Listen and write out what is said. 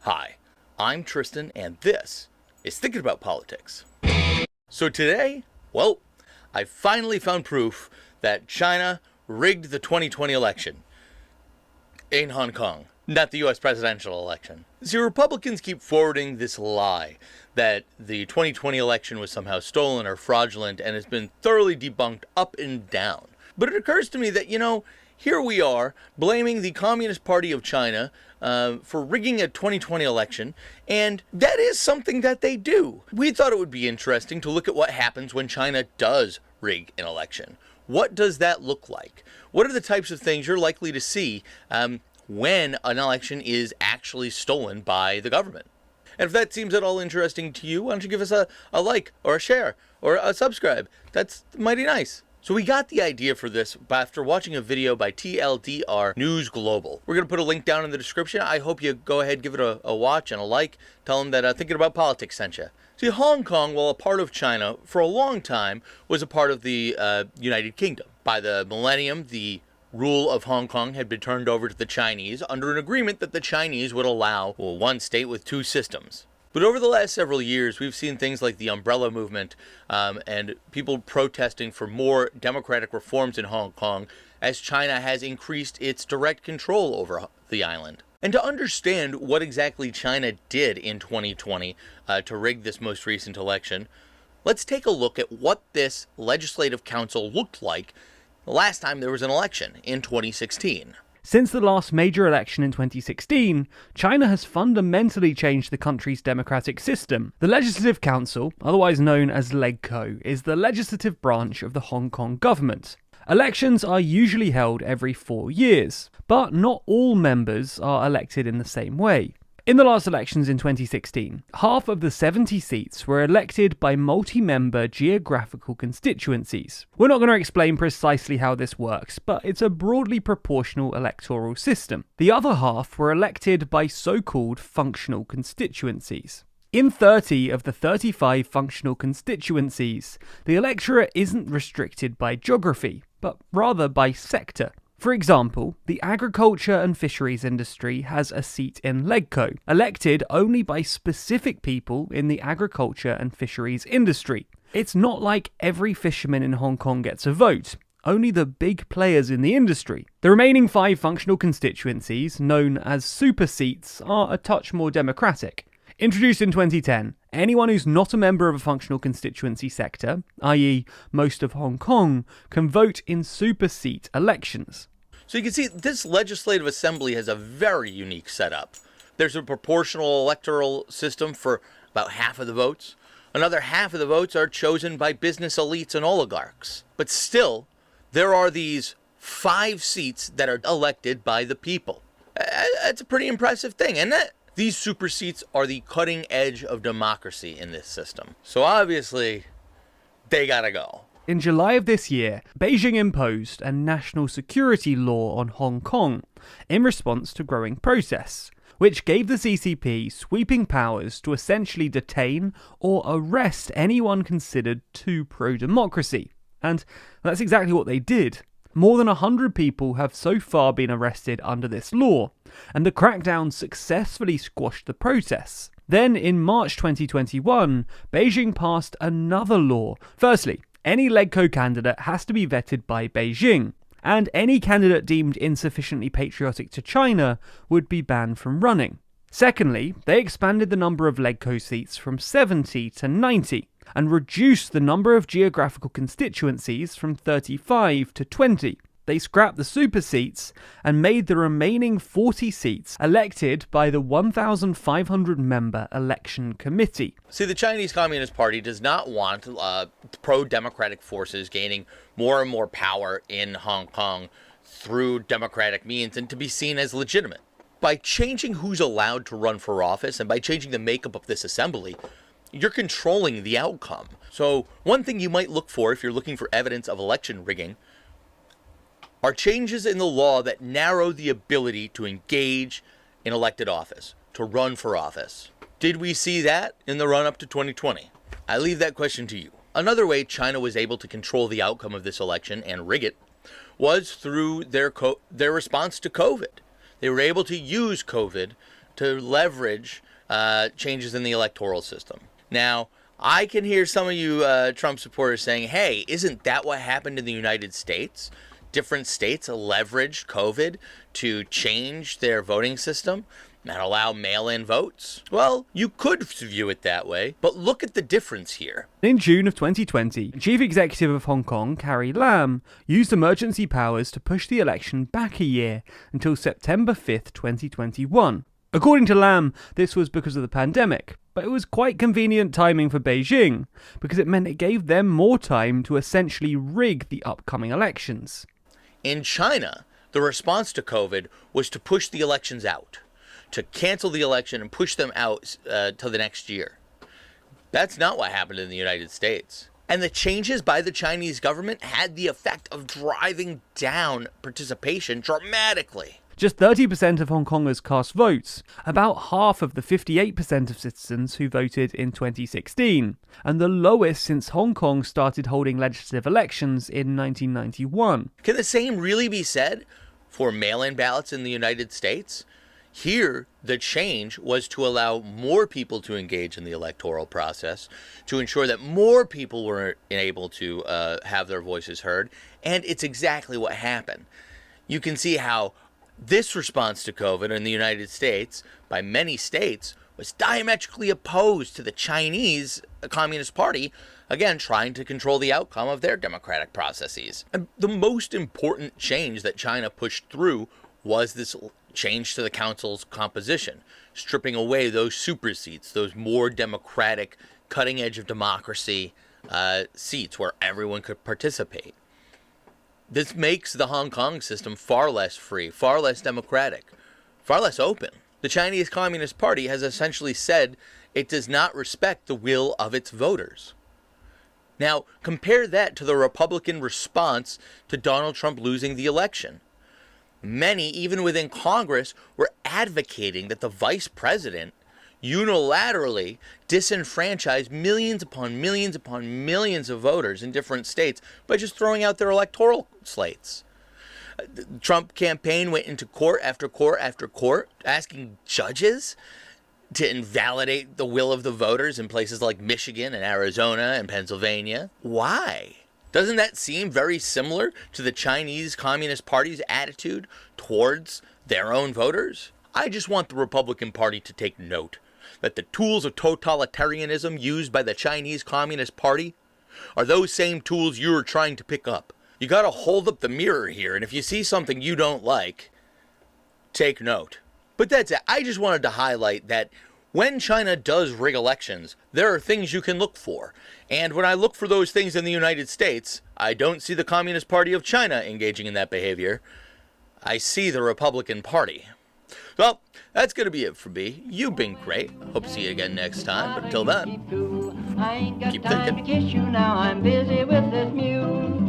Hi, I'm Tristan, and this is Thinking About Politics. So today, well, I finally found proof that China rigged the 2020 election in Hong Kong, not the US presidential election. See, Republicans keep forwarding this lie that the 2020 election was somehow stolen or fraudulent and has been thoroughly debunked up and down. But it occurs to me that, here we are blaming the Communist Party of China for rigging a 2020 election, and that is something that they do. We thought it would be interesting to look at what happens when China does rig an election. What does that look like? What are the types of things you're likely to see when an election is actually stolen by the government? And if that seems at all interesting to you, why don't you give us a like or a share or a subscribe? That's mighty nice. So we got the idea for this after watching a video by TLDR News Global. We're going to put a link down in the description. I hope you go ahead, give it a watch and a like. Tell them that Thinking About Politics sent you. See, Hong Kong, while a part of China, for a long time was a part of the United Kingdom. By the millennium, the rule of Hong Kong had been turned over to the Chinese under an agreement that the Chinese would allow one state with two systems. But over the last several years, we've seen things like the umbrella movement and people protesting for more democratic reforms in Hong Kong as China has increased its direct control over the island. And to understand what exactly China did in 2020 to rig this most recent election, let's take a look at what this legislative council looked like the last time there was an election in 2016. Since the last major election in 2016, China has fundamentally changed the country's democratic system. The Legislative Council, otherwise known as LegCo, is the legislative branch of the Hong Kong government. Elections are usually held every 4 years, but not all members are elected in the same way. In the last elections in 2016, half of the 70 seats were elected by multi-member geographical constituencies. We're not going to explain precisely how this works, but it's a broadly proportional electoral system. The other half were elected by so-called functional constituencies. In 30 of the 35 functional constituencies, the electorate isn't restricted by geography, but rather by sector. For example, the agriculture and fisheries industry has a seat in LegCo, elected only by specific people in the agriculture and fisheries industry. It's not like every fisherman in Hong Kong gets a vote, only the big players in the industry. The remaining 5 functional constituencies, known as super seats, are a touch more democratic. Introduced in 2010, anyone who's not a member of a functional constituency sector, i.e. most of Hong Kong, can vote in super seat elections. So you can see this legislative assembly has a very unique setup. There's a proportional electoral system for about half of the votes. Another half of the votes are chosen by business elites and oligarchs. But still, there are these 5 seats that are elected by the people. That's a pretty impressive thing, isn't it? These super seats are the cutting edge of democracy in this system. So obviously, they gotta go. In July of this year, Beijing imposed a national security law on Hong Kong in response to growing protests, which gave the CCP sweeping powers to essentially detain or arrest anyone considered too pro-democracy. And that's exactly what they did. More than 100 people have so far been arrested under this law, and the crackdown successfully squashed the protests. Then, in March 2021, Beijing passed another law. Firstly, any LegCo candidate has to be vetted by Beijing, and any candidate deemed insufficiently patriotic to China would be banned from running. Secondly, they expanded the number of LegCo seats from 70 to 90, and reduced the number of geographical constituencies from 35 to 20. They scrapped the super seats and made the remaining 40 seats elected by the 1,500-member election committee. See, the Chinese Communist Party does not want pro-democratic forces gaining more and more power in Hong Kong through democratic means and to be seen as legitimate. By changing who's allowed to run for office and by changing the makeup of this assembly, you're controlling the outcome. So one thing you might look for if you're looking for evidence of election rigging are changes in the law that narrow the ability to engage in elected office, to run for office. Did we see that in the run-up to 2020? I leave that question to you. Another way China was able to control the outcome of this election and rig it was through their response to COVID. They were able to use COVID to leverage changes in the electoral system. Now, I can hear some of you Trump supporters saying, hey, isn't that what happened in the United States? Different states leveraged COVID to change their voting system and allow mail-in votes. Well, you could view it that way, but look at the difference here. In June of 2020, Chief Executive of Hong Kong, Carrie Lam, used emergency powers to push the election back a year until September 5th, 2021. According to Lam, this was because of the pandemic, but it was quite convenient timing for Beijing, because it meant it gave them more time to essentially rig the upcoming elections. In China, the response to COVID was to push the elections out, to cancel the election and push them out till the next year. That's not what happened in the United States. And the changes by the Chinese government had the effect of driving down participation dramatically. Just 30% of Hong Kongers cast votes, about half of the 58% of citizens who voted in 2016, and the lowest since Hong Kong started holding legislative elections in 1991. Can the same really be said for mail-in ballots in the United States? Here, the change was to allow more people to engage in the electoral process, to ensure that more people were able to have their voices heard, and it's exactly what happened. You can see how this response to COVID in the United States, by many states, was diametrically opposed to the Chinese Communist Party, again, trying to control the outcome of their democratic processes. And the most important change that China pushed through was this change to the council's composition, stripping away those super seats, those more democratic, cutting edge of democracy seats where everyone could participate. This makes the Hong Kong system far less free, far less democratic, far less open. The Chinese Communist Party has essentially said it does not respect the will of its voters. Now, compare that to the Republican response to Donald Trump losing the election. Many, even within Congress, were advocating that the vice president unilaterally disenfranchise millions upon millions upon millions of voters in different states by just throwing out their electoral slates. The Trump campaign went into court after court after court, asking judges to invalidate the will of the voters in places like Michigan and Arizona and Pennsylvania. Why? Doesn't that seem very similar to the Chinese Communist Party's attitude towards their own voters? I just want the Republican Party to take note that the tools of totalitarianism used by the Chinese Communist Party are those same tools you're trying to pick up. You gotta hold up the mirror here, and if you see something you don't like, take note. But that's it. I just wanted to highlight that when China does rig elections, there are things you can look for. And when I look for those things in the United States, I don't see the Communist Party of China engaging in that behavior. I see the Republican Party. Well, that's going to be it for me. You've been great. Hope to see you again next time. But until then, keep thinking. Now I'm busy with this mule.